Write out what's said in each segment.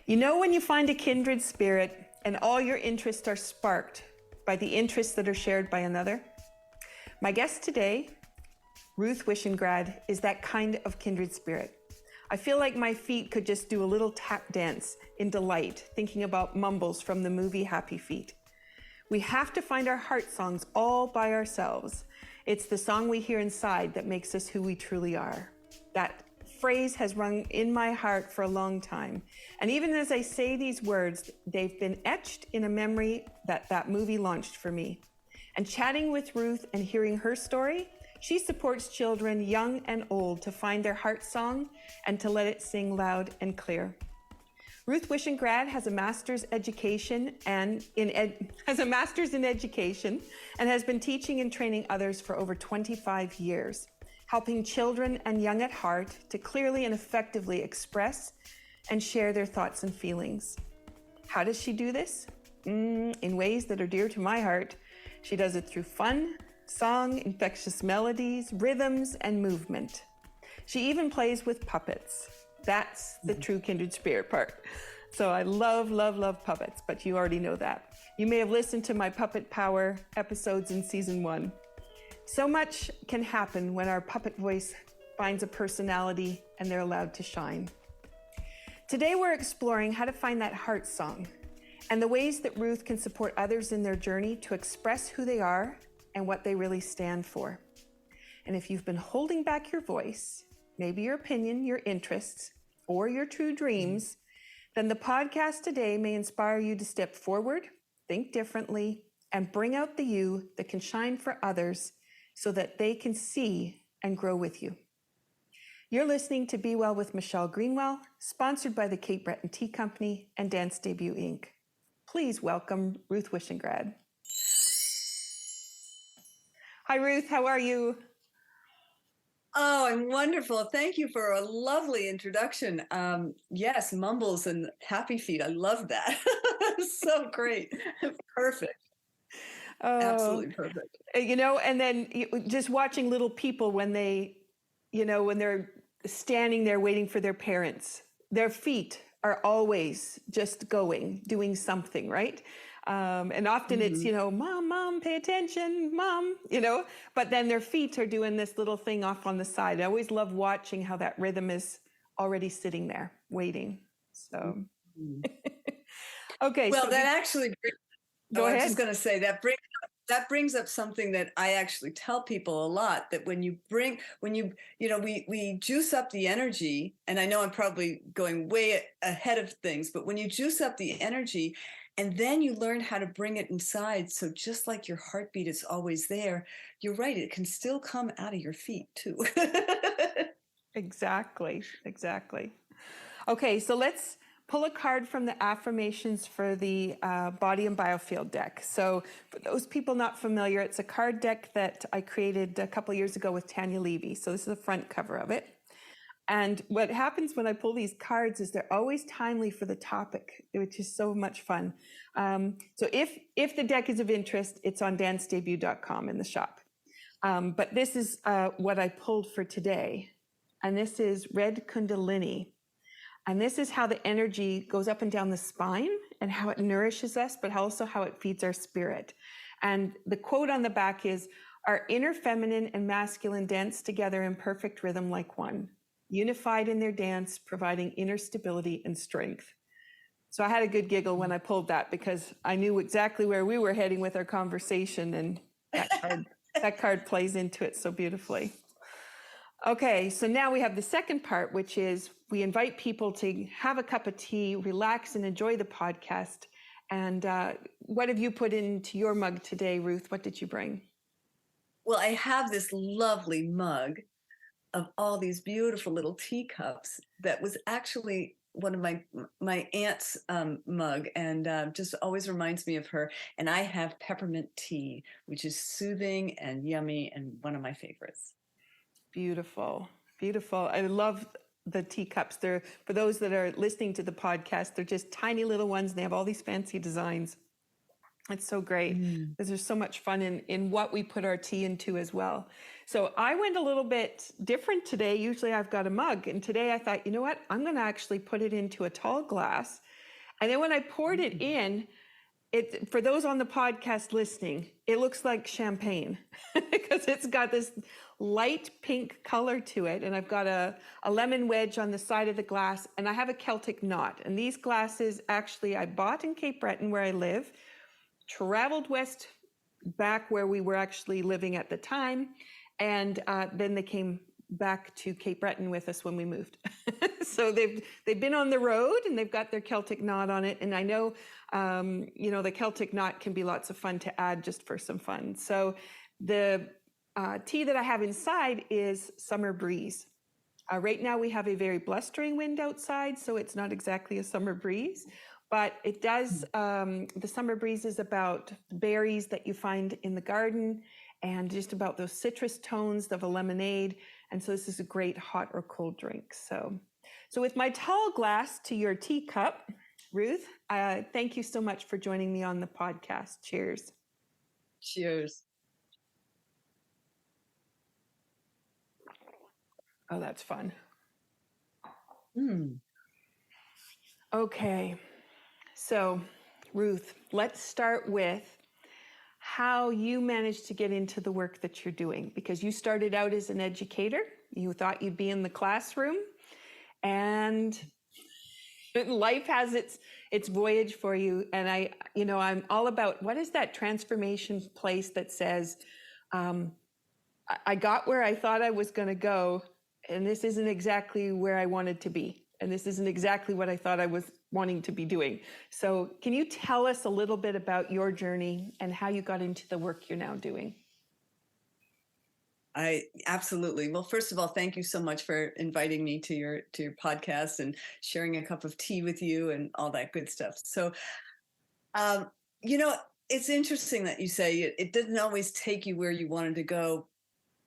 You know when you find a kindred spirit and all your interests are sparked by the interests that are shared by another? My guest today, Ruth Wishengrad, is that kind of kindred spirit. I feel like my feet could just do a little tap dance in delight, thinking about Mumbles from the movie Happy Feet. We have to find our heart songs all by ourselves. It's the song we hear inside that makes us who we truly are. That phrase has rung in my heart for a long time. And even as I say these words, they've been etched in a memory that movie launched for me. And chatting with Ruth and hearing her story, she supports children young and old to find their heart song and to let it sing loud and clear. Ruth Wishengrad has a master's education has a master's in education and has been teaching and training others for over 25 years, helping children and young at heart to clearly and effectively express and share their thoughts and feelings. How does she do this? In ways that are dear to my heart. She does it through fun, song, infectious melodies, rhythms, and movement. She even plays with puppets. That's the true kindred spirit part. So I love, love, love puppets, but you already know that. You may have listened to my Puppet Power episodes in season 1. So much can happen when our puppet voice finds a personality and they're allowed to shine. Today we're exploring how to find that heart song and the ways that Ruth can support others in their journey to express who they are and what they really stand for. And if you've been holding back your voice, maybe your opinion, your interests, or your true dreams, then the podcast today may inspire you to step forward, think differently, and bring out the you that can shine for others so that they can see and grow with you. You're listening to Be Well with Michelle Greenwell, sponsored by the Cape Breton Tea Company and Dance Debut Inc. Please welcome Ruth Wishengrad. Hi, Ruth. How are you? Oh, I'm wonderful. Thank you for a lovely introduction. Yes, Mumbles and Happy Feet. I love that. So great. Perfect. Absolutely perfect. You know, and then just watching little people when when they're standing there waiting for their parents, their feet are always just doing something, right? And often it's, mom, pay attention, mom, but then their feet are doing this little thing off on the side. I always love watching how that rhythm is already sitting there waiting. So, okay. Well, so that actually, go ahead. I was just going to say that brings up something that I actually tell people a lot, that we juice up the energy, and I know I'm probably going way ahead of things, but when you juice up the energy and then you learn how to bring it inside, so just like your heartbeat is always there, you're right, it can still come out of your feet too. Exactly. Okay, so let's pull a card from the affirmations for the Body and Biofield deck. So for those people not familiar, it's a card deck that I created a couple years ago with Tanya Levy. So this is the front cover of it. And what happens when I pull these cards is they're always timely for the topic, which is so much fun. So if the deck is of interest, it's on dancedebut.com in the shop. But this is what I pulled for today. And this is Red Kundalini. And this is how the energy goes up and down the spine and how it nourishes us, but also how it feeds our spirit. And the quote on the back is, "Our inner feminine and masculine dance together in perfect rhythm like one, unified in their dance, providing inner stability and strength." So I had a good giggle when I pulled that because I knew exactly where we were heading with our conversation, and that card plays into it so beautifully. Okay, so now we have the second part, which is we invite people to have a cup of tea, relax, and enjoy the podcast. And what have you put into your mug today, Ruth? What did you bring? Well, I have this lovely mug of all these beautiful little teacups that was actually one of my aunt's mug, and just always reminds me of her. And I have peppermint tea, which is soothing and yummy and one of my favorites. Beautiful. I love the teacups. They're, for those that are listening to the podcast, they're just tiny little ones. And they have all these fancy designs. It's so great Mm. because there's so much fun in what we put our tea into as well. So I went a little bit different today. Usually I've got a mug, and today I thought, you know what? I'm going to actually put it into a tall glass. And then when I poured it in, it, for those on the podcast listening, it looks like champagne because it's got this light pink color to it. And I've got a lemon wedge on the side of the glass, and I have a Celtic knot. And these glasses actually I bought in Cape Breton where I live, traveled west back where we were actually living at the time, and then they came back to Cape Breton with us when we moved. So they've been on the road and they've got their Celtic knot on it. And I know, you know, the Celtic knot can be lots of fun to add just for some fun. So the tea that I have inside is Summer Breeze. Right now we have a very blustering wind outside, so it's not exactly a summer breeze, but it does, the Summer Breeze is about berries that you find in the garden and just about those citrus tones of a lemonade. And so this is a great hot or cold drink. So with my tall glass to your teacup, Ruth, thank you so much for joining me on the podcast. Cheers. Cheers. Oh, that's fun. Mm. Okay. So, Ruth, let's start with how you managed to get into the work that you're doing, because you started out as an educator. You thought you'd be in the classroom, and life has its voyage for you. And I'm all about, what is that transformation place that says, I got where I thought I was going to go, and this isn't exactly where I wanted to be. And this isn't exactly what I thought I was wanting to be doing. So can you tell us a little bit about your journey and how you got into the work you're now doing? I absolutely. Well, first of all, thank you so much for inviting me to your podcast and sharing a cup of tea with you and all that good stuff. So, you know, it's interesting that you say it didn't always take you where you wanted to go,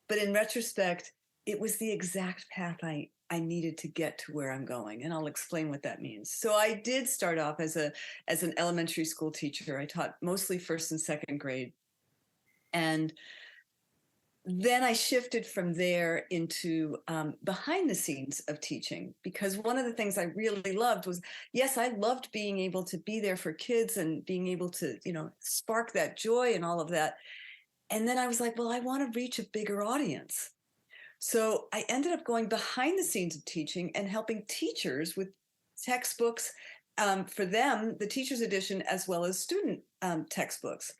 but in retrospect, it was the exact path I needed to get to where I'm going, and I'll explain what that means. So I did start off as an elementary school teacher. I taught mostly first and second grade, and then I shifted from there into behind the scenes of teaching, because one of the things I really loved was, yes, I loved being able to be there for kids and being able to, you know, spark that joy and all of that. And then I was like, well, I want to reach a bigger audience. So I ended up going behind the scenes of teaching and helping teachers with textbooks for them, the teacher's edition, as well as student textbooks.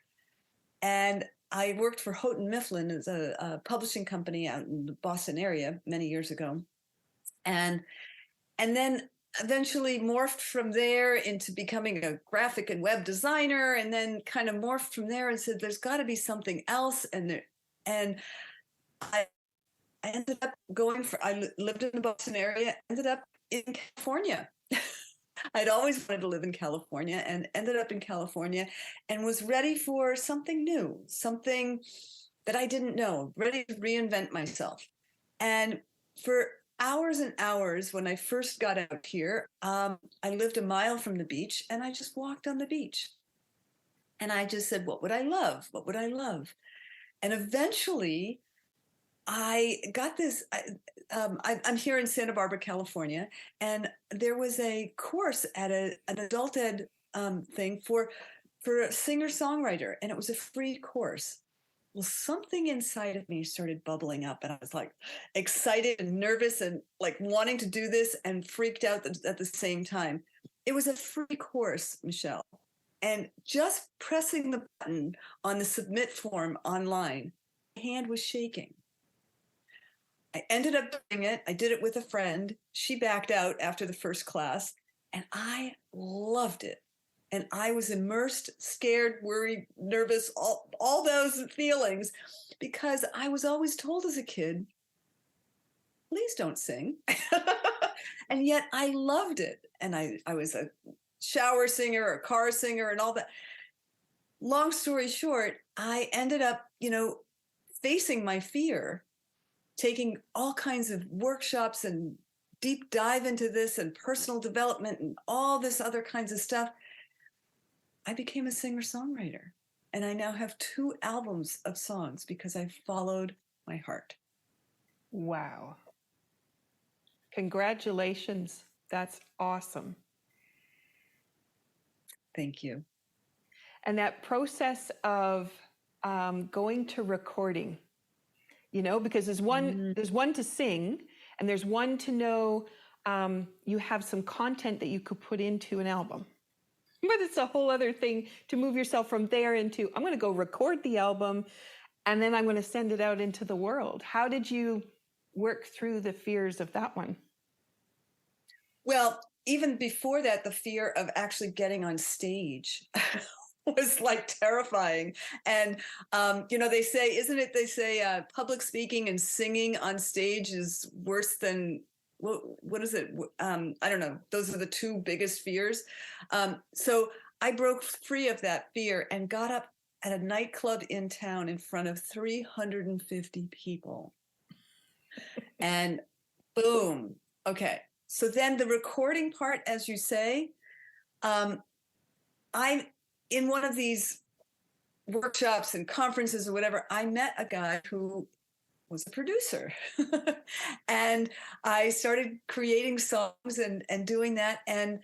And I worked for Houghton Mifflin as a publishing company out in the Boston area many years ago. And then eventually morphed from there into becoming a graphic and web designer, and then kind of morphed from there and said, there's got to be something else. And I ended up I lived in the Boston area, ended up in California. I'd always wanted to live in California and ended up in California and was ready for something new, something that I didn't know, ready to reinvent myself. And for hours and hours when I first got out here, I lived a mile from the beach and I just walked on the beach. And I just said, what would I love? What would I love? And eventually, I got this. I'm here in Santa Barbara, California, and there was a course at an adult ed thing for a singer-songwriter, and it was a free course. Well, something inside of me started bubbling up, and I was like excited and nervous and like wanting to do this and freaked out at the same time. It was a free course, Michelle, and just pressing the button on the submit form online, my hand was shaking. I ended up doing it. I did it with a friend. She backed out after the first class, and I loved it. And I was immersed, scared, worried, nervous, all those feelings, because I was always told as a kid, please don't sing. And yet I loved it. And I was a shower singer, a car singer, and all that. Long story short, I ended up, you know, facing my fear, taking all kinds of workshops and deep dive into this and personal development and all this other kinds of stuff. I became a singer-songwriter. And I now have 2 albums of songs because I followed my heart. Wow. Congratulations. That's awesome. Thank you. And that process of going to recording, because there's one to sing, and there's one to know you have some content that you could put into an album. But it's a whole other thing to move yourself from there into, I'm going to go record the album, and then I'm going to send it out into the world. How did you work through the fears of that one? Well, even before that, the fear of actually getting on stage was like terrifying. And, they say public speaking and singing on stage is worse than, what is it? I don't know. Those are the 2 biggest fears. So I broke free of that fear and got up at a nightclub in town in front of 350 people. And boom. Okay. So then the recording part, as you say, I'm in one of these workshops and conferences or whatever, I met a guy who was a producer. And I started creating songs and doing that. And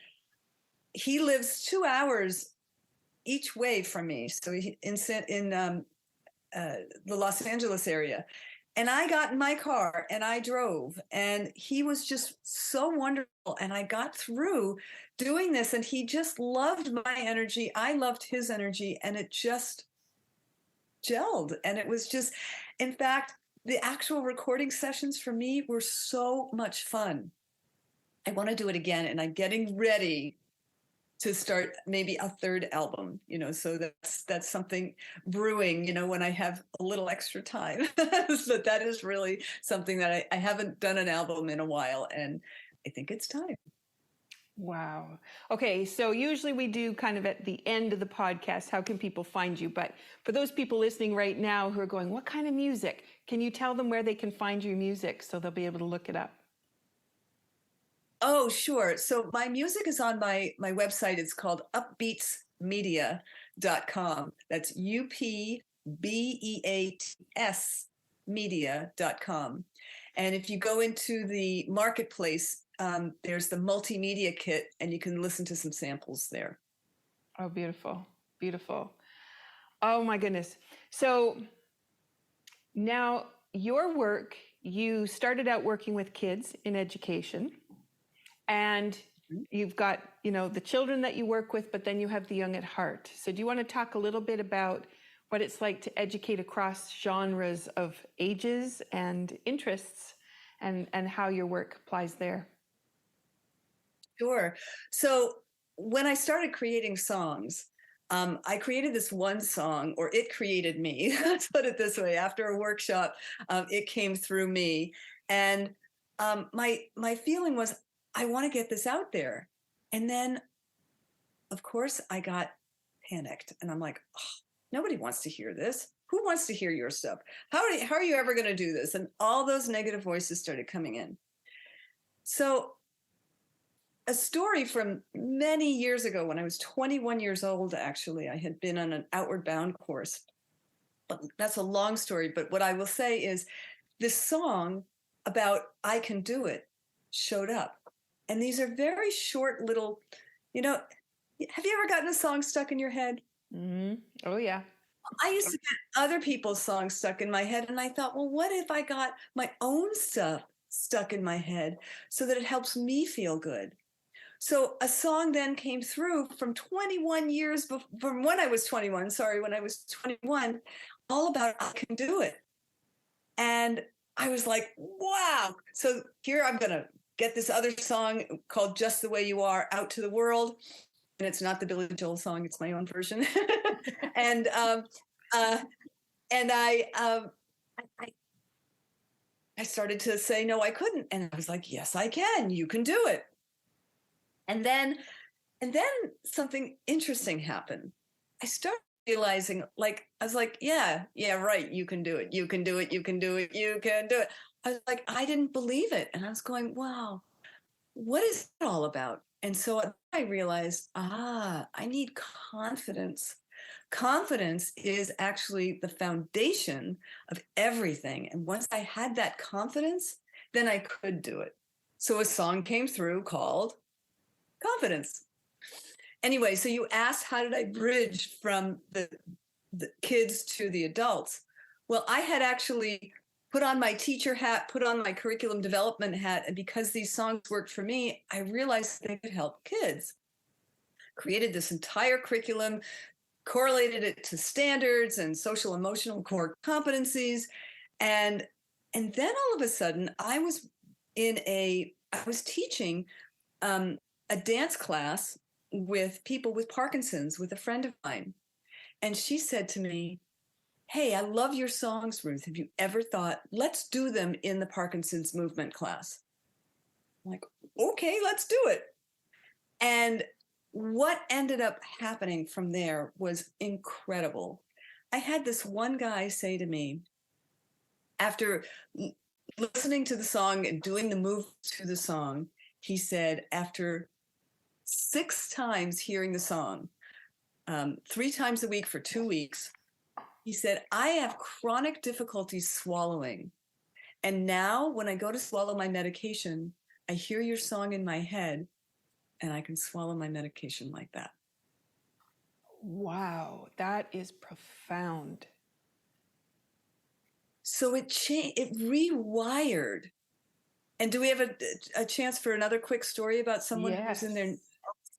he lives 2 hours each way from me. So in the Los Angeles area. And I got in my car and I drove, and he was just so wonderful. And I got through doing this, and he just loved my energy. I loved his energy, and it just gelled. And it was just, in fact, the actual recording sessions for me were so much fun. I want to do it again, and I'm getting ready to start maybe a 3rd album, so that's something brewing, when I have a little extra time. But that is really something that I haven't done an album in a while, and I think it's time. Wow. Okay, so usually we do kind of at the end of the podcast, how can people find you? But for those people listening right now who are going, what kind of music? Can you tell them where they can find your music so they'll be able to look it up? Oh, sure. So my music is on my website. It's called upbeatsmedia.com. That's UPBEATS media.com. And if you go into the marketplace, there's the multimedia kit, and you can listen to some samples there. Oh, beautiful. Beautiful. Oh, my goodness. So now your work, you started out working with kids in education. And you've got, the children that you work with, but then you have the young at heart. So do you want to talk a little bit about what it's like to educate across genres of ages and interests, and how your work applies there? Sure. So when I started creating songs, I created this one song, or it created me. Let's put it this way. After a workshop, it came through me. And my feeling was, I want to get this out there. And then, of course, I got panicked, and I'm like, oh, nobody wants to hear this. Who wants to hear your stuff? How are you ever going to do this? And all those negative voices started coming in. So a story from many years ago, when I was 21 years old, actually, I had been on an Outward Bound course. But that's a long story. But what I will say is this song about I Can Do It showed up. And these are very short little, have you ever gotten a song stuck in your head? Mm-hmm. Oh, yeah. I used to get other people's songs stuck in my head. And I thought, well, what if I got my own stuff stuck in my head so that it helps me feel good? So a song then came through from 21 years from when I was 21, when I was 21, all about I Can Do It. And I was like, wow. So here I'm going to get this other song called Just the Way You Are out to the world. And it's not the Billy Joel song, it's my own version. And I started to say, no, I couldn't. And I was like, yes, I can. You can do it. And then something interesting happened. I started realizing, I was like, yeah, right. You can do it. You can do it. You can do it. You can do it. I was like, I didn't believe it. And I was going, wow, what is it all about? And so I realized, I need confidence. Confidence is actually the foundation of everything. And once I had that confidence, then I could do it. So a song came through called Confidence. Anyway, so you asked, how did I bridge from the kids to the adults? Well, I had actually put on my teacher hat, put on my curriculum development hat. And because these songs worked for me, I realized they could help kids. Created this entire curriculum, correlated it to standards and social emotional core competencies. And then all of a sudden I was teaching a dance class with people with Parkinson's with a friend of mine. And she said to me, hey, I love your songs, Ruth. Have you ever thought, let's do them in the Parkinson's movement class? I'm like, okay, let's do it. And what ended up happening from there was incredible. I had this one guy say to me, after listening to the song and doing the move to the song, he said, after 6 times hearing the song, 3 times a week for 2 weeks, he said, I have chronic difficulties swallowing. And now when I go to swallow my medication, I hear your song in my head and I can swallow my medication like that. Wow, that is profound. So it rewired. And do we have a chance for another quick story about someone who was in their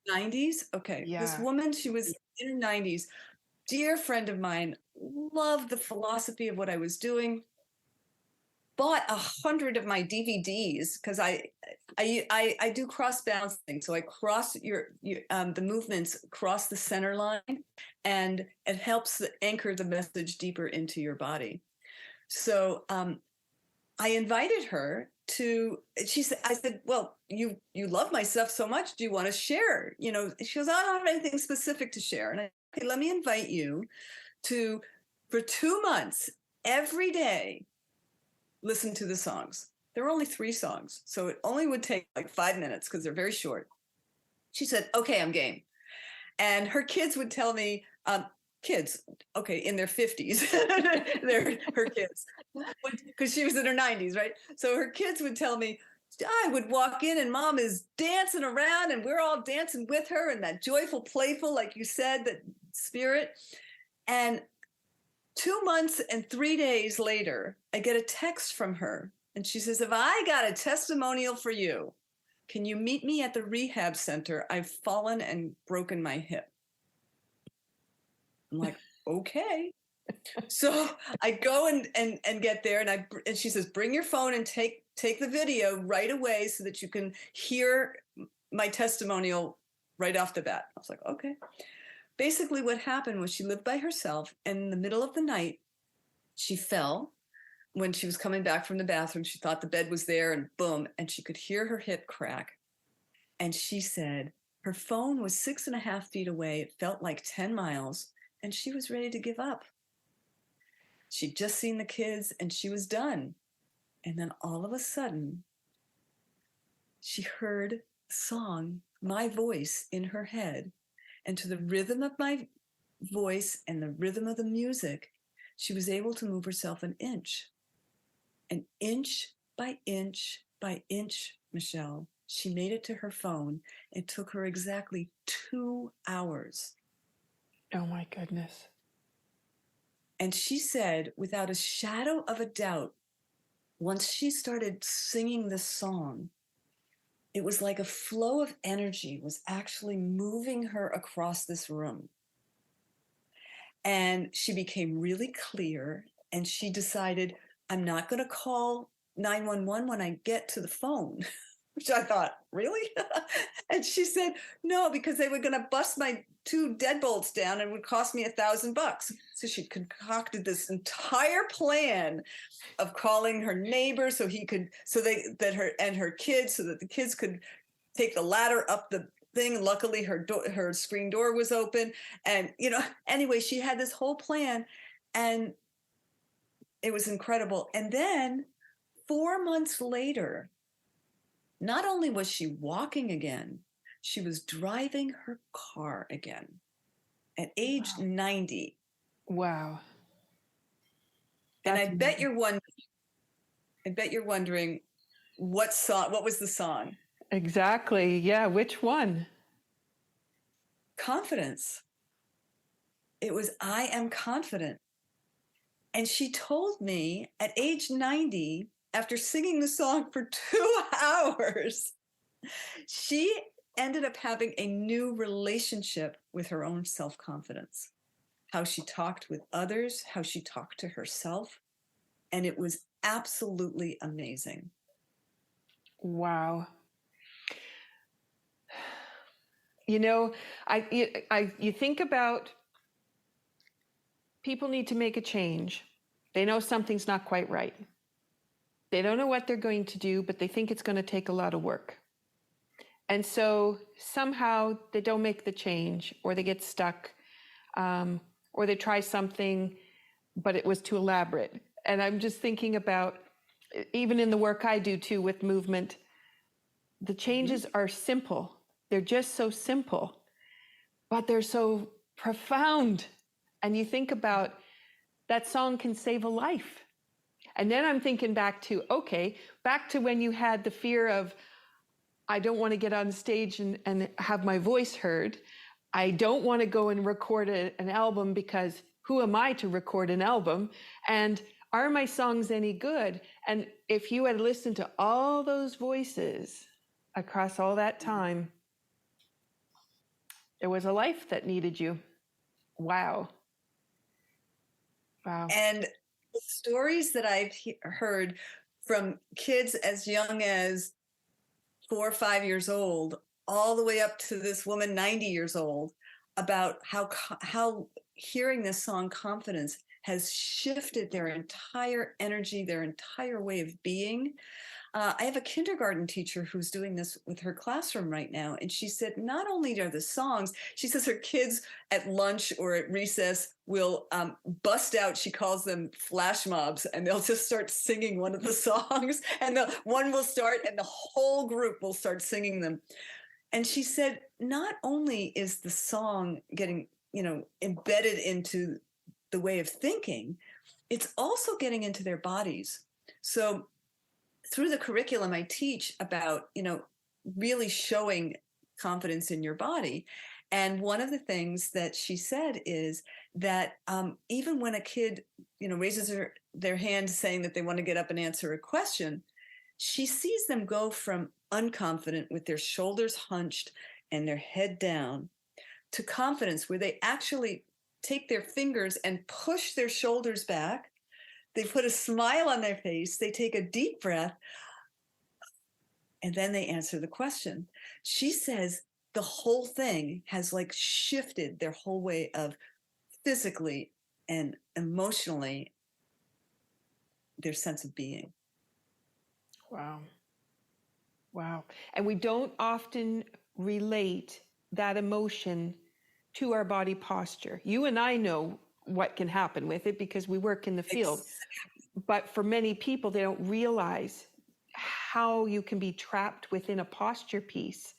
90s? Okay. Yeah. This woman, she was in her 90s. Dear friend of mine, loved the philosophy of what I was doing. Bought 100 of my DVDs because I do cross balancing, so I cross the movements cross the center line, and it helps anchor the message deeper into your body. So I invited her to. I said, well, you love my stuff so much. Do you want to share? You know, she goes, I don't have anything specific to share. And I said, okay, let me invite you to, for 2 months, every day, listen to the songs. There were only 3 songs, so it only would take like 5 minutes because they're very short. She said, okay, I'm game. And her kids would tell me, kids, okay, in their 50s, they're her kids, because she was in her 90s, right? So her kids would tell me, I would walk in and mom is dancing around and we're all dancing with her, and that joyful, playful, like you said, that spirit. And 2 months and 3 days later, I get a text from her. And she says, if I got a testimonial for you, can you meet me at the rehab center? I've fallen and broken my hip. I'm like, okay. So I go and get there, and she says, bring your phone and take the video right away so that you can hear my testimonial right off the bat. I was like, okay. Basically what happened was she lived by herself, and in the middle of the night, she fell. When she was coming back from the bathroom, she thought the bed was there, and boom, and she could hear her hip crack. And she said her phone was 6.5 feet away. It felt like 10 miles, and she was ready to give up. She'd just seen the kids, and she was done. And then all of a sudden, she heard the song, my voice in her head. And to the rhythm of my voice and the rhythm of the music, she was able to move herself an inch by inch by inch, Michelle. She made it to her phone. It took her exactly 2 hours. Oh my goodness. And she said, without a shadow of a doubt, once she started singing this song, it was like a flow of energy was actually moving her across this room. And she became really clear, and she decided, I'm not going to call 911 when I get to the phone, which I thought, really? And she said, no, because they were going to bust my 2 deadbolts down and it would cost me $1,000. So she concocted this entire plan of calling her neighbor her kids, so that the kids could take the ladder up the thing. Luckily, her screen door was open, and anyway, she had this whole plan, and it was incredible. And then 4 months later, not only was she walking again, she was driving her car again at age 90. Wow. And That's I bet you're wondering what was the song? exactly. Yeah. Which one? Confidence. It was I Am Confident. And she told me at age 90, after singing the song for 2 hours, she ended up having a new relationship with her own self-confidence, how she talked with others, how she talked to herself. And it was absolutely amazing. Wow. You know, you think about people need to make a change. They know something's not quite right. They don't know what they're going to do, but they think it's going to take a lot of work. And so somehow they don't make the change, or they get stuck, or they try something, but it was too elaborate. And I'm just thinking about, even in the work I do too with movement, the changes are simple. They're just so simple, but they're so profound. And you think about that song can save a life. And then I'm thinking back to when you had the fear of, I don't want to get on stage and have my voice heard. I don't want to go and record an album, because who am I to record an album? And are my songs any good? And if you had listened to all those voices across all that time, there was a life that needed you. Wow. Wow. And the stories that I've heard from kids as young as 4 or 5 years old, all the way up to this woman 90 years old, about how hearing this song Confidence has shifted their entire energy, their entire way of being. I have a kindergarten teacher who's doing this with her classroom right now. And she said, not only are the songs, she says her kids at lunch or at recess will bust out, she calls them flash mobs, and they'll just start singing one of the songs, and one will start and the whole group will start singing them. And she said, not only is the song getting, embedded into the way of thinking, it's also getting into their bodies. So through the curriculum, I teach about, really showing confidence in your body. And one of the things that she said is that even when a kid, raises their hand saying that they want to get up and answer a question, she sees them go from unconfident with their shoulders hunched and their head down to confidence, where they actually take their fingers and push their shoulders back. They put a smile on their face. They take a deep breath, and then they answer the question. She says the whole thing has shifted their whole way of physically and emotionally, their sense of being. Wow. Wow. And we don't often relate that emotion to our body posture. You and I know what can happen with it because we work in the field. But for many people, they don't realize how you can be trapped within a posture piece.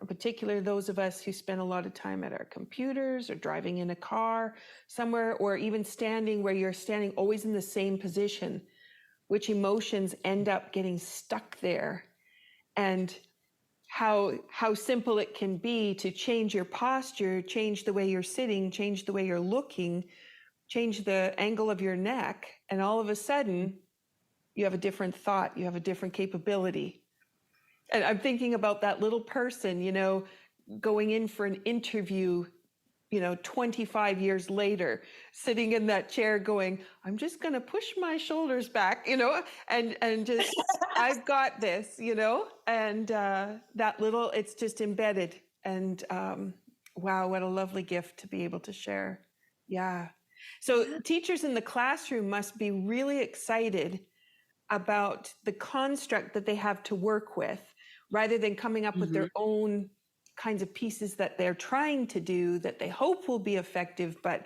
In particular, those of us who spend a lot of time at our computers or driving in a car somewhere, or even standing where you're standing always in the same position, which emotions end up getting stuck there. And how simple it can be to change your posture, change the way you're sitting, change the way you're looking, change the angle of your neck, and all of a sudden you have a different thought, you have a different capability. And I'm thinking about that little person, going in for an interview, 25 years later, sitting in that chair going, I'm just going to push my shoulders back, and just, I've got this, and that little, it's just embedded. And wow, what a lovely gift to be able to share. Yeah. So teachers in the classroom must be really excited about the construct that they have to work with, rather than coming up with their own kinds of pieces that they're trying to do that they hope will be effective, but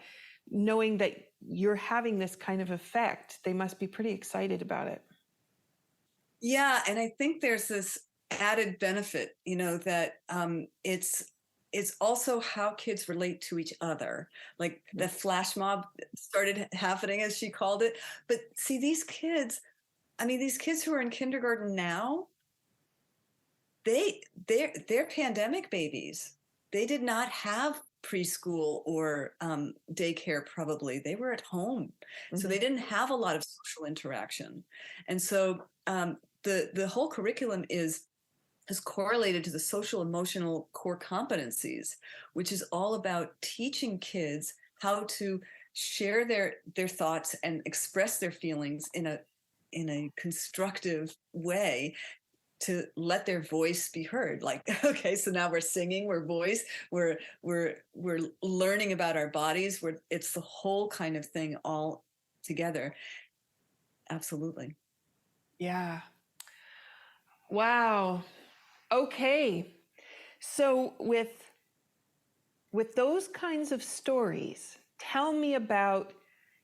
knowing that you're having this kind of effect, they must be pretty excited about it. Yeah, and I think there's this added benefit, that it's also how kids relate to each other. Like the flash mob started happening, as she called it. But see, these kids who are in kindergarten now, they're pandemic babies. They did not have preschool or daycare. Probably they were at home, so they didn't have a lot of social interaction. And so the whole curriculum is correlated to the social emotional core competencies, which is all about teaching kids how to share their thoughts and express their feelings in a constructive way, to let their voice be heard. Like, okay, so now we're singing, we're learning about our bodies, it's the whole kind of thing all together. Absolutely. Yeah. Wow. Okay. So with those kinds of stories, tell me about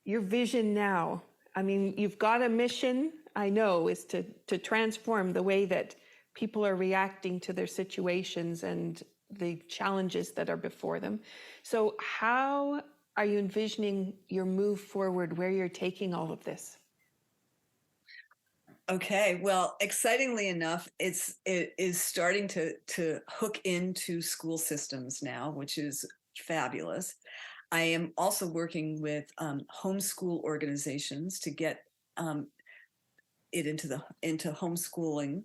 your vision now. I mean, you've got a mission, I know, is to transform the way that people are reacting to their situations and the challenges that are before them. So how are you envisioning your move forward, where you're taking all of this? Okay, well, excitingly enough, it is starting to hook into school systems now, which is fabulous. I am also working with homeschool organizations to get it into homeschooling,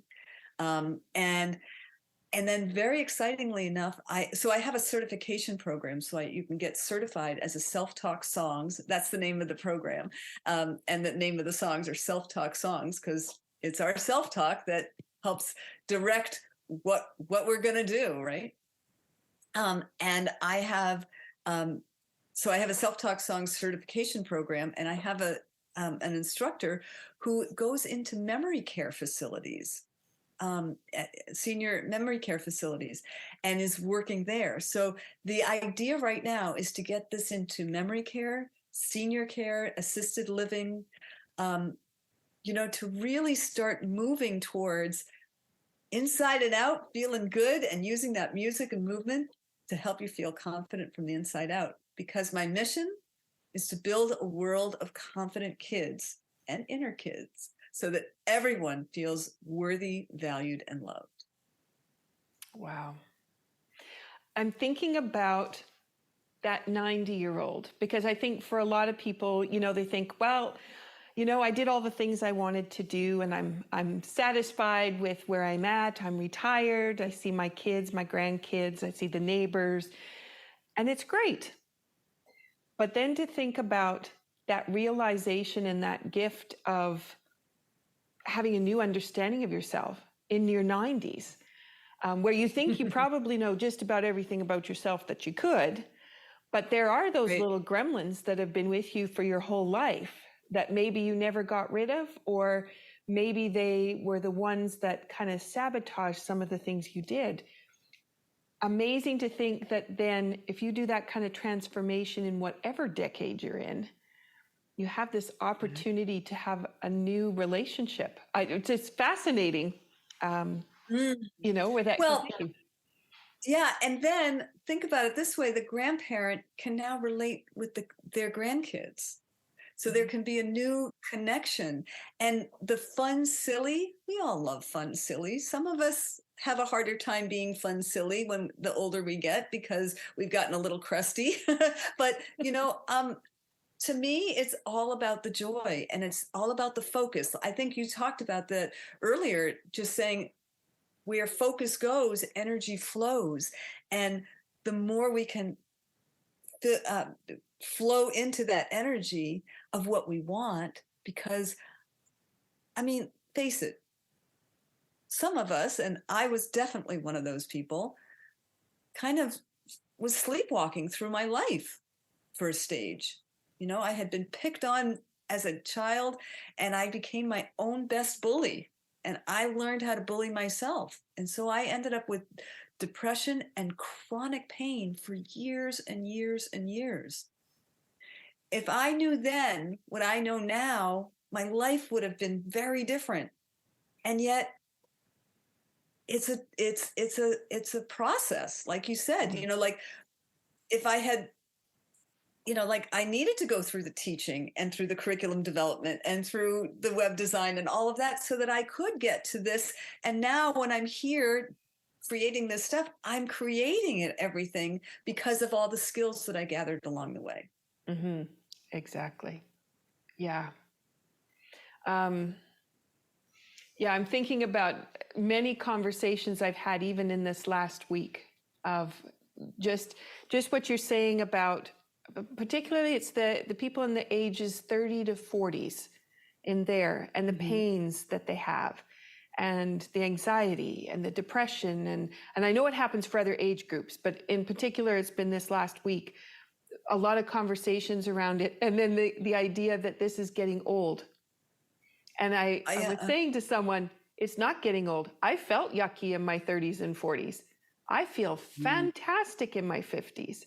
and then very excitingly enough, I have a certification program, so you can get certified as a self-talk songs. That's the name of the program, and the name of the songs are self-talk songs, because it's our self-talk that helps direct what we're going to do, right? And I have I have a self-talk songs certification program, and I have an instructor who goes into memory care facilities, senior memory care facilities, and is working there. So the idea right now is to get this into memory care, senior care, assisted living, to really start moving towards inside and out, feeling good, and using that music and movement to help you feel confident from the inside out. Because my mission is to build a world of confident kids and inner kids, so that everyone feels worthy, valued, and loved. Wow. I'm thinking about that 90-year-old, because I think for a lot of people, they think, well, I did all the things I wanted to do, and I'm satisfied with where I'm at. I'm retired. I see my kids, my grandkids, I see the neighbors, and it's great. But then to think about that realization and that gift of having a new understanding of yourself in your 90s, where you think you probably know just about everything about yourself that you could, but there are those little gremlins that have been with you for your whole life that maybe you never got rid of, or maybe they were the ones that kind of sabotaged some of the things you did. Amazing to think that then if you do that kind of transformation in whatever decade you're in, you have this opportunity to have a new relationship. It's just fascinating, where that can take you. Yeah, and then think about it this way: the grandparent can now relate with their grandkids. So there can be a new connection. And the fun, silly, we all love fun, silly. Some of us have a harder time being fun, silly when the older we get, because we've gotten a little crusty. But, to me, it's all about the joy, and it's all about the focus. I think you talked about that earlier, just saying where focus goes, energy flows. And the more we can flow into that energy of what we want, because, face it, some of us, and I was definitely one of those people, kind of was sleepwalking through my life for a stage. I had been picked on as a child, and I became my own best bully, and I learned how to bully myself. And so I ended up with depression and chronic pain for years and years and years. If I knew then what I know now, my life would have been very different. And yet it's a process, like you said, like if I had, like I needed to go through the teaching and through the curriculum development and through the web design and all of that so that I could get to this. And now when I'm here creating this stuff, I'm creating it everything because of all the skills that I gathered along the way. Mm-hmm. Exactly. Yeah. Yeah, I'm thinking about many conversations I've had even in this last week of just what you're saying about, particularly it's the people in the ages 30 to 40s in there, and the pains that they have, and the anxiety and the depression, and I know it happens for other age groups, but in particular it's been this last week, a lot of conversations around it, and then the idea that this is getting old. And I was saying to someone, it's not getting old. I felt yucky in my 30s and 40s. I feel fantastic in my 50s.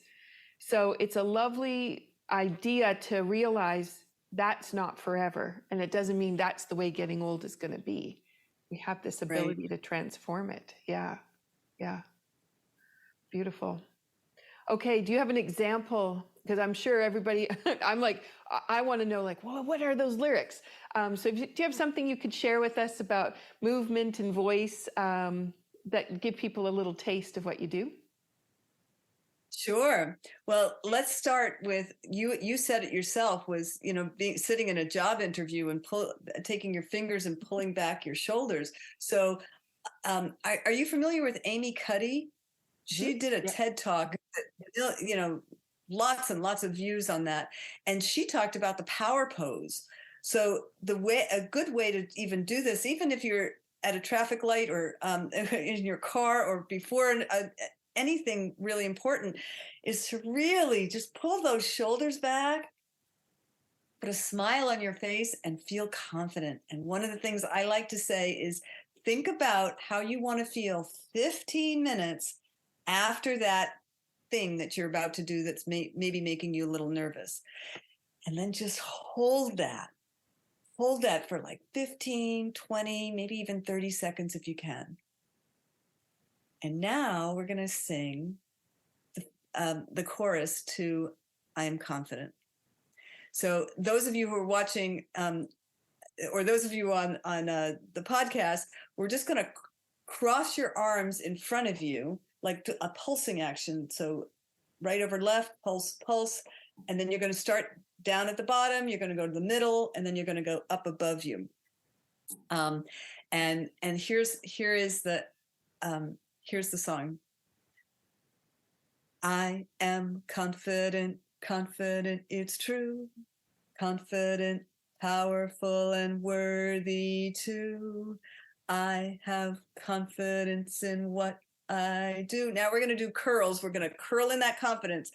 So it's a lovely idea to realize that's not forever. And it doesn't mean that's the way getting old is going to be. We have this ability to transform it. Yeah. Yeah. Beautiful. Okay. Do you have an example? Because I'm sure everybody, I'm like, I want to know, like, well, what are those lyrics? So do you have something you could share with us about movement and voice that give people a little taste of what you do? Sure. Well, let's start with you said it yourself, was, sitting in a job interview and taking your fingers and pulling back your shoulders. So are you familiar with Amy Cuddy? She did a TED talk, lots and lots of views on that. And she talked about the power pose. So a good way to even do this, even if you're at a traffic light or in your car or before anything really important, is to really just pull those shoulders back, put a smile on your face, and feel confident. And one of the things I like to say is think about how you want to feel 15 minutes after that thing that you're about to do that's maybe making you a little nervous. And then just hold that for like 15, 20, maybe even 30 seconds if you can. And now we're going to sing the chorus to I Am Confident. So those of you who are watching, or those of you on the podcast, we're just going to cross your arms in front of you, like a pulsing action. So right over left, pulse, pulse. And then you're going to start down at the bottom. You're going to go to the middle, and then you're going to go up above you. And here's the song. I am confident, confident it's true, confident, powerful, and worthy too. I have confidence in what I do. Now we're going to do curls. We're going to curl in that confidence.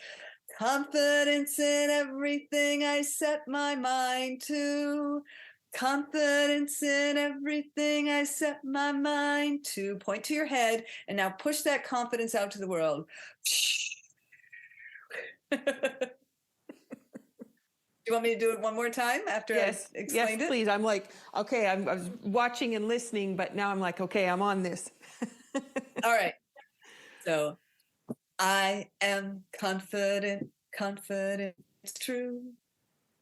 Confidence in everything I set my mind to. Confidence in everything I set my mind to. Point to your head, and now push that confidence out to the world. Do you want me to do it one more time after I explained it? Yes, please. I'm like, okay, I was watching and listening, but now I'm like, okay, I'm on this. All right. So I am confident, confident it's true,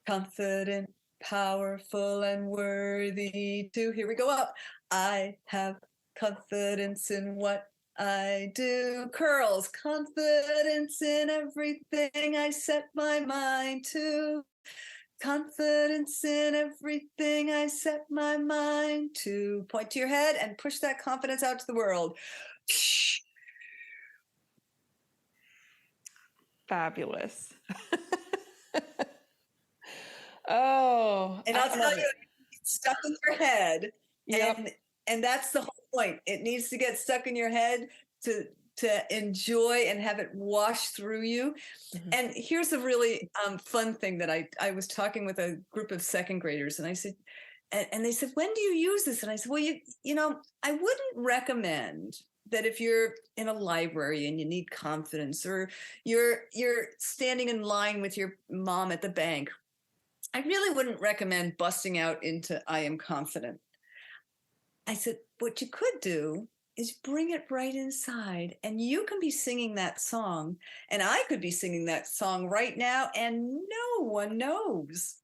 confident, powerful, and worthy too. Here we go up. I have confidence in what I do. Curls. Confidence in everything I set my mind to. Confidence in everything I set my mind to. Point to your head and push that confidence out to the world. Fabulous. Oh, and I'll tell you, it's stuck in your head. Yep. And that's the whole point. It needs to get stuck in your head to enjoy and have it wash through you. Mm-hmm. And here's a really fun thing that I was talking with a group of second graders, and I said, and they said, when do you use this? And I said, well, you know, I wouldn't recommend that if you're in a library and you need confidence, or you're standing in line with your mom at the bank, I really wouldn't recommend busting out into I am confident. I said, what you could do is bring it right inside. And you can be singing that song, and I could be singing that song right now, and no one knows.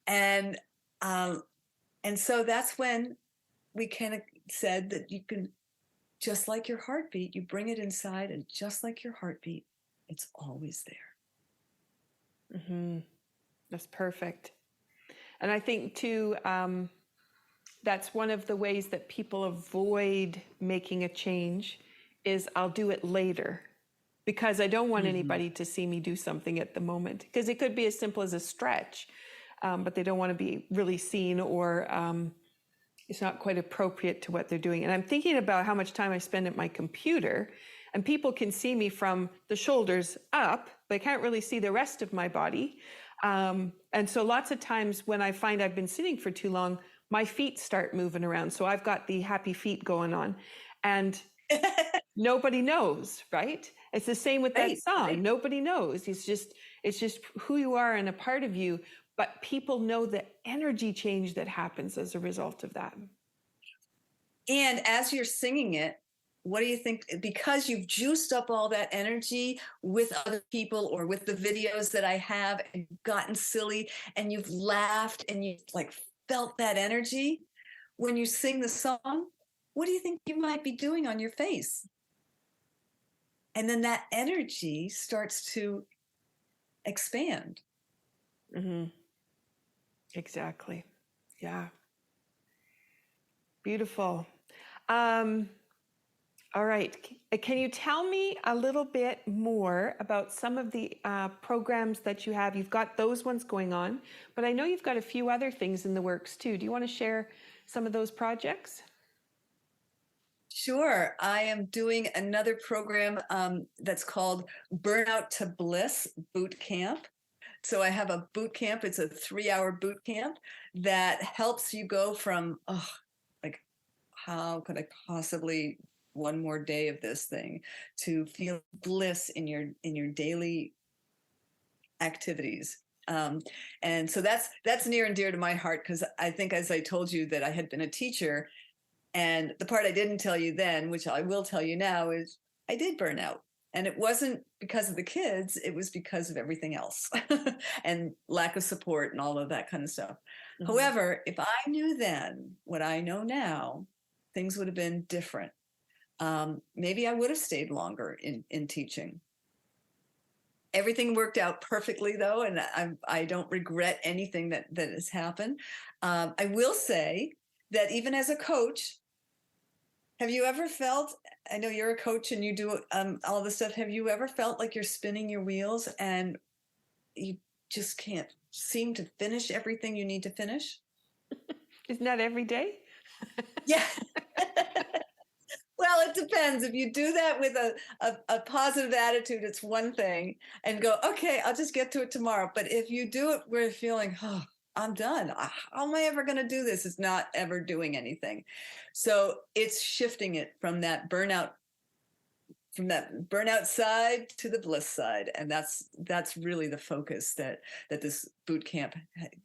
And and so that's when we kind of said that you can, just like your heartbeat, you bring it inside, and just like your heartbeat, it's always there. Mm-hmm. That's perfect. And I think too, that's one of the ways that people avoid making a change is I'll do it later because I don't want anybody to see me do something at the moment. Because it could be as simple as a stretch, but they don't want to be really seen, or it's not quite appropriate to what they're doing. And I'm thinking about how much time I spend at my computer, and people can see me from the shoulders up, but I can't really see the rest of my body. And so lots of times when I find I've been sitting for too long, my feet start moving around. So I've got the happy feet going on, and nobody knows, right? It's the same with that song. Right. Nobody knows. It's just who you are and a part of you. But people know the energy change that happens as a result of that. And as you're singing it, what do you think? Because you've juiced up all that energy with other people or with the videos that I have, and gotten silly, and you've laughed, and you've like felt that energy. When you sing the song, what do you think you might be doing on your face? And then that energy starts to expand. Mm-hmm. Exactly. Yeah. Beautiful. All right. Can you tell me a little bit more about some of the programs that you have? You've got those ones going on, but I know you've got a few other things in the works too. Do you want to share some of those projects? Sure. I am doing another program that's called Burnout to Bliss Boot Camp. So I have a boot camp. It's a 3-hour boot camp that helps you go from, like, how could I possibly one more day of this thing, to feel bliss in your daily activities. And so that's near and dear to my heart, because I think, as I told you, that I had been a teacher, and the part I didn't tell you then, which I will tell you now, is I did burn out. And it wasn't because of the kids, it was because of everything else and lack of support and all of that kind of stuff. Mm-hmm. However, if I knew then what I know now, things would have been different. Maybe I would have stayed longer in teaching. Everything worked out perfectly, though, and I don't regret anything that has happened. I will say that even as a coach, have you ever felt, I know you're a coach and you do all this stuff, have you ever felt like you're spinning your wheels and you just can't seem to finish everything you need to finish? Isn't that every day? Yeah. Well, it depends. If you do that with a positive attitude, it's one thing, and go, okay, I'll just get to it tomorrow. But if you do it with feeling, oh, I'm done. How am I ever going to do this? It's not ever doing anything. So it's shifting it from that burnout side to the bliss side. And that's really the focus that this boot camp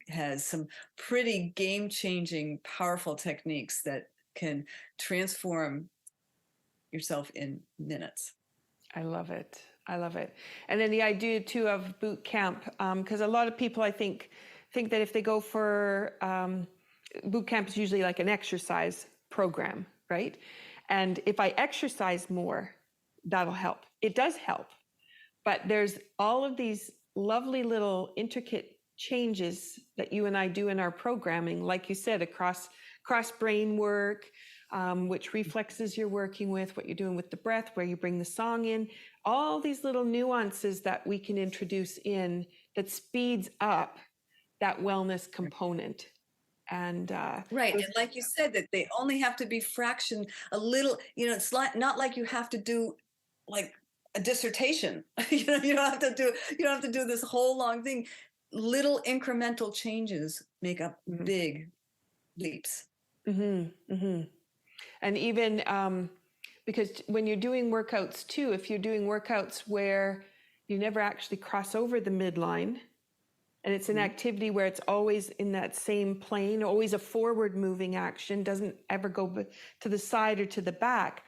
has. Some pretty game-changing, powerful techniques that can transform yourself in minutes. I love it. I love it. And then the idea too of boot camp, because a lot of people, I think that if they go for boot camp, is usually like an exercise program, right? And if I exercise more, that'll help. It does help. But there's all of these lovely little intricate changes that you and I do in our programming, like you said, across brain work, which reflexes you're working with, what you're doing with the breath, where you bring the song in, all these little nuances that we can introduce in that speeds up that wellness component. And right. And like you said, that they only have to be fractioned a little, it's not like you have to do like a dissertation. You don't have to do this whole long thing. Little incremental changes make up big leaps. Mm-hmm, mm-hmm. And even because when you're doing workouts too, if you're doing workouts where you never actually cross over the midline, And it's an activity where it's always in that same plane, always a forward moving action, doesn't ever go to the side or to the back.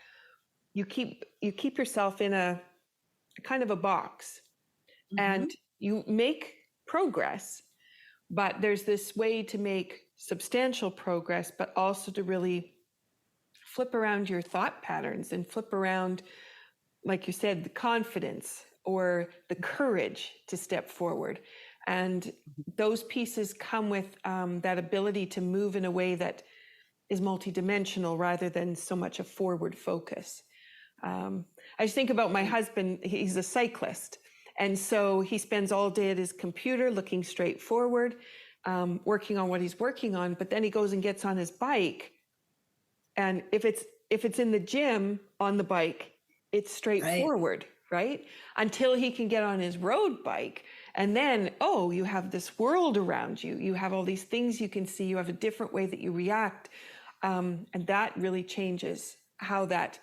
You keep yourself in a kind of a box, and you make progress, but there's this way to make substantial progress, but also to really flip around your thought patterns and flip around, like you said, the confidence or the courage to step forward. And those pieces come with that ability to move in a way that is multidimensional rather than so much a forward focus. I just think about my husband. He's a cyclist. And so he spends all day at his computer looking straight forward, working on what he's working on. But then he goes and gets on his bike. And if it's in the gym on the bike, it's straightforward, right? Until he can get on his road bike. And then, you have this world around you. You have all these things you can see. You have a different way that you react. And that really changes how that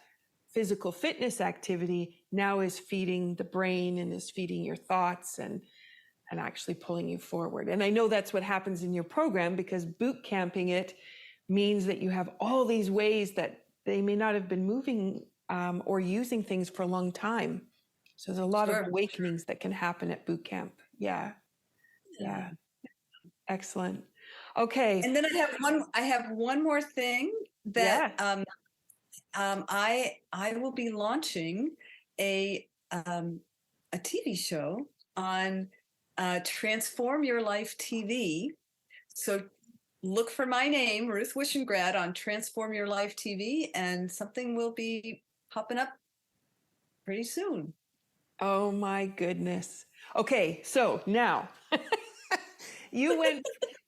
physical fitness activity now is feeding the brain and is feeding your thoughts and actually pulling you forward. And I know that's what happens in your program, because boot camping it means that you have all these ways that they may not have been moving or using things for a long time. So there's a lot of awakenings that can happen at boot camp. Yeah. Excellent. Okay. And then I have one more thing that I will be launching a TV show on Transform Your Life TV. So look for my name, Ruth Wishengrad, on Transform Your Life TV, and something will be popping up pretty soon. Oh my goodness. Okay, so now you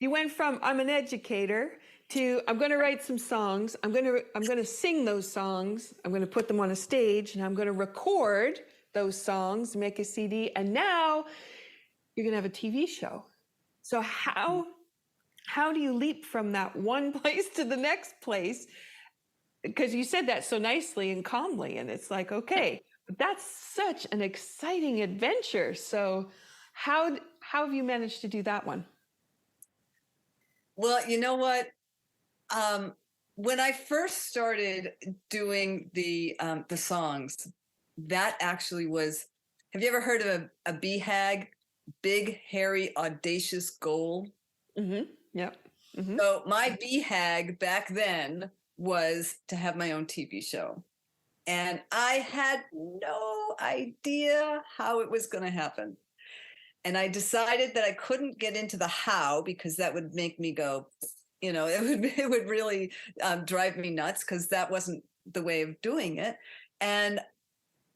went from I'm an educator to I'm going to write some songs. I'm going to sing those songs. I'm going to put them on a stage, and I'm going to record those songs, make a CD, and now you're going to have a TV show. So how do you leap from that one place to the next place? Because you said that so nicely and calmly, and it's like, okay, that's such an exciting adventure. So how have you managed to do that one? Well, you know what? When I first started doing the songs, that actually was. Have you ever heard of a BHAG, big, hairy, audacious goal? Mm-hmm. Yep. Mm-hmm. So my BHAG back then was to have my own TV show. And I had no idea how it was going to happen. And I decided that I couldn't get into the how, because that would make me go, it would really drive me nuts, because that wasn't the way of doing it. And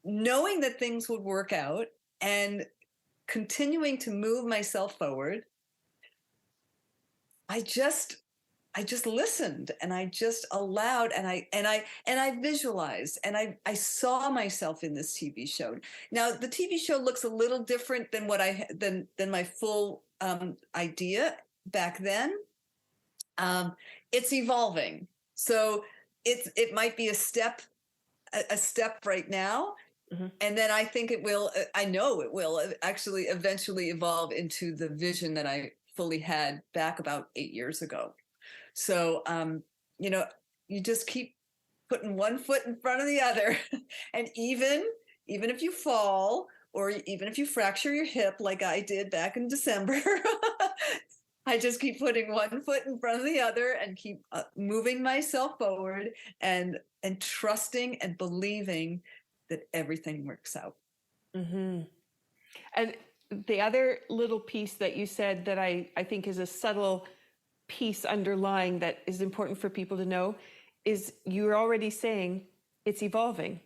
knowing that things would work out and continuing to move myself forward, I just listened, and I just allowed, and I visualized, and I saw myself in this TV show. Now the TV show looks a little different than what than my full idea back then. It's evolving, so it might be a step right now. Mm-hmm. And then I think I know it will actually eventually evolve into the vision that I fully had back about 8 years ago. So, you just keep putting one foot in front of the other. And even if you fall, or even if you fracture your hip, like I did back in December, I just keep putting one foot in front of the other and keep moving myself forward and trusting and believing that everything works out. Mm-hmm. And the other little piece that you said that I think is a subtle piece underlying that is important for people to know is you're already saying it's evolving.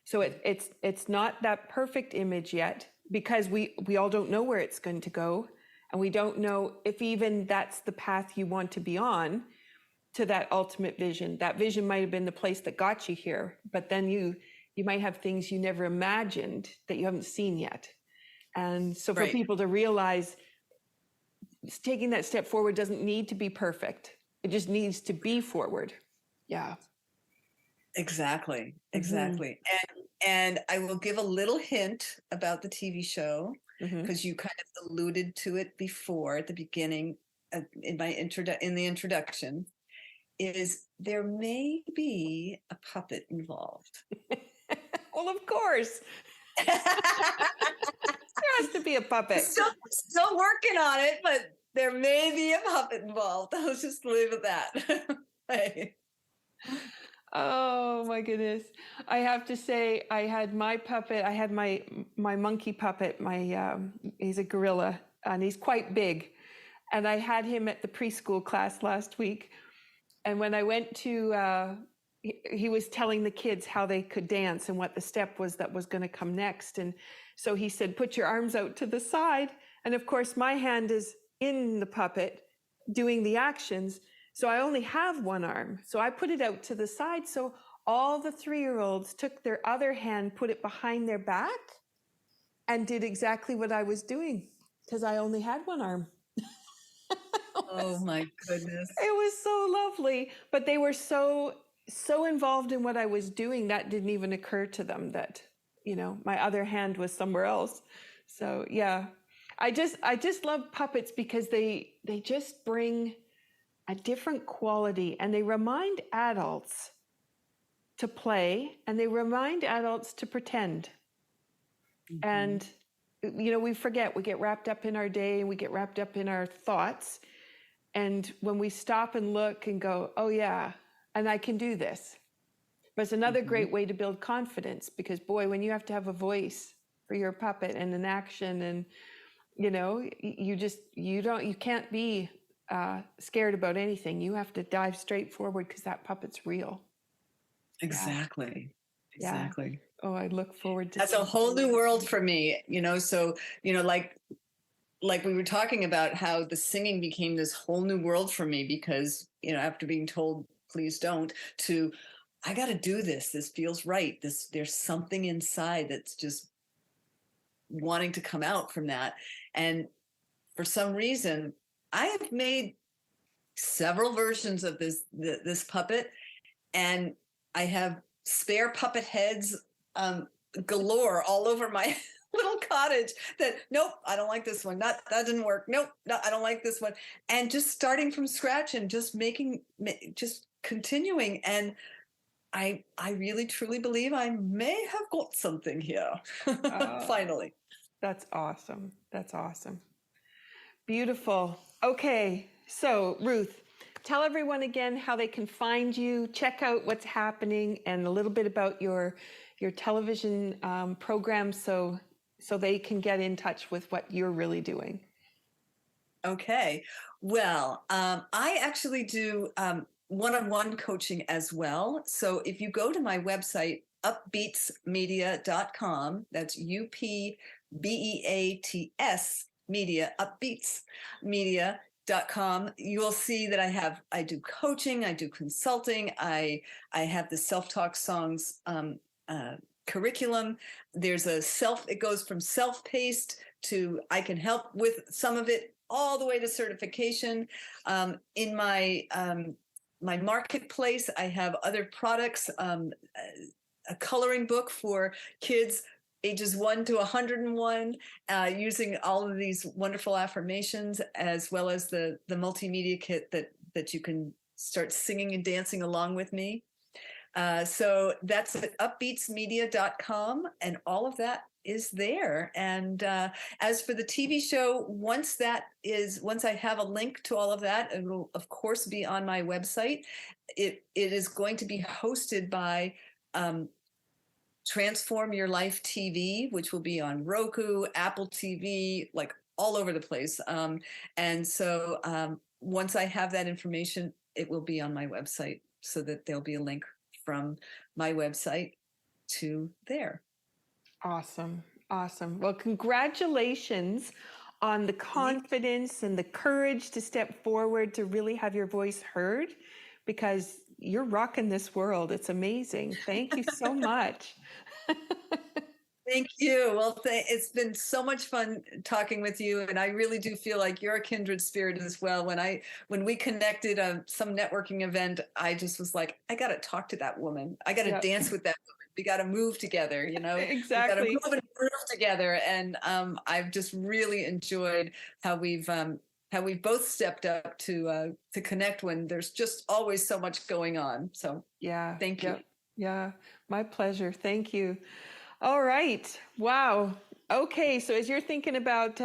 So it's not that perfect image yet, because we all don't know where it's going to go, and we don't know if even that's the path you want to be on to that ultimate vision. That vision might have been the place that got you here, but then you might have things you never imagined that you haven't seen yet. And so for people to realize taking that step forward doesn't need to be perfect. It just needs to be forward. Yeah. Exactly. Mm-hmm. And I will give a little hint about the TV show. Mm-hmm. because you kind of alluded to it before at the beginning in the introduction, is there may be a puppet involved. Well, of course. There has to be a puppet. Still working on it, but there may be a puppet involved. I'll just leave it at that. Hey. Oh my goodness. I have to say, I had my puppet, I had my monkey puppet, he's a gorilla and he's quite big. And I had him at the preschool class last week. And when I went to, he was telling the kids how they could dance and what the step was that was going to come next. And so he said, put your arms out to the side. And of course, my hand is in the puppet doing the actions. So I only have one arm. So I put it out to the side. So all the 3-year-olds took their other hand, put it behind their back, and did exactly what I was doing because I only had one arm. Oh my goodness. It was so lovely. But they were so involved in what I was doing that didn't even occur to them that, my other hand was somewhere else. So yeah, I just love puppets because they just bring a different quality, and they remind adults to play, and they remind adults to pretend. Mm-hmm. And we forget, we get wrapped up in our day, and we get wrapped up in our thoughts. And when we stop and look and go, oh yeah, and I can do this. But it's another great way to build confidence, because boy, when you have to have a voice for your puppet and an action, and you can't be scared about anything. You have to dive straight forward because that puppet's real. Exactly. Yeah. Exactly. Oh, I look forward to that's a whole new world for me, so like we were talking about how the singing became this whole new world for me, because after being told please don't, to I got to do this feels right, there's something inside that's just wanting to come out from that. And for some reason I have made several versions of this puppet, and I have spare puppet heads galore all over my little cottage. That nope, I don't like this one. That didn't work. Nope, no, I don't like this one. And just starting from scratch and just continuing. And I really truly believe I may have got something here. Finally. That's awesome. That's awesome. Beautiful. Okay. So, Ruth, tell everyone again how they can find you, check out what's happening, and a little bit about your television program, so they can get in touch with what you're really doing. Okay. Well, I actually do one-on-one coaching as well. So if you go to my website, upbeatsmedia.com, that's UPBEATS media, upbeatsmedia.com, you will see that I do coaching, I do consulting, I have the self-talk songs curriculum. There's it goes from self-paced to I can help with some of it all the way to certification. In my my marketplace, I have other products, a coloring book for kids ages 1 to 101, using all of these wonderful affirmations, as well as the multimedia kit that you can start singing and dancing along with me. So that's at upbeatsmedia.com, and all of that is there. And as for the TV show, once I have a link to all of that, it will of course be on my website. It is going to be hosted by Transform Your Life TV, which will be on Roku, Apple TV, like all over the place. And so once I have that information, it will be on my website, so that there'll be a link from my website to there. Awesome. Awesome. Well, congratulations on the confidence and the courage to step forward, to really have your voice heard, because you're rocking this world. It's amazing. Thank you so much. Thank you. Well, it's been so much fun talking with you, and I really do feel like you're a kindred spirit as well. When we connected some networking event, I just was like, I got to talk to that woman. I got to dance with that woman. we got to move together, you know, Exactly. we got to move and groove together. And I've just really enjoyed how we've both stepped up to connect when there's just always so much going on. So Yeah. thank you. Yeah. My pleasure. Thank you. All right. Wow. Okay. So as you're thinking about,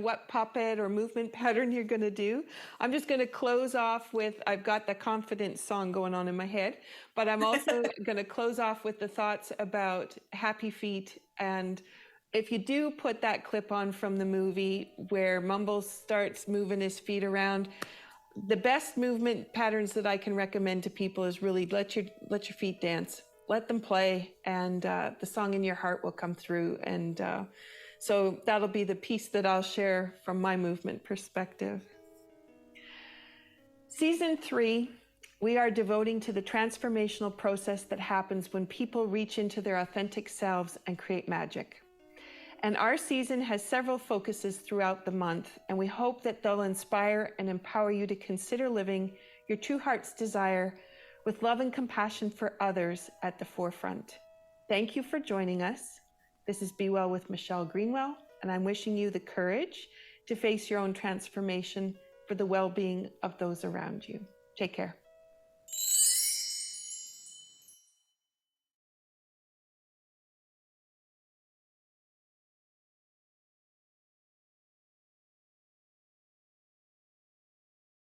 what puppet or movement pattern you're going to do, I'm just going to close off with, I've got the confidence song going on in my head, but I'm also going to close off with the thoughts about happy feet. And if you do put that clip on from the movie where Mumbles starts moving his feet around, the best movement patterns that I can recommend to people is really let your feet dance, let them play, and the song in your heart will come through. And so that'll be the piece that I'll share from my movement perspective. Season 3, we are devoting to the transformational process that happens when people reach into their authentic selves and create magic. And our season has several focuses throughout the month, and we hope that they'll inspire and empower you to consider living your true heart's desire with love and compassion for others at the forefront. Thank you for joining us. This is Be Well with Michelle Greenwell, and I'm wishing you the courage to face your own transformation for the well-being of those around you. Take care.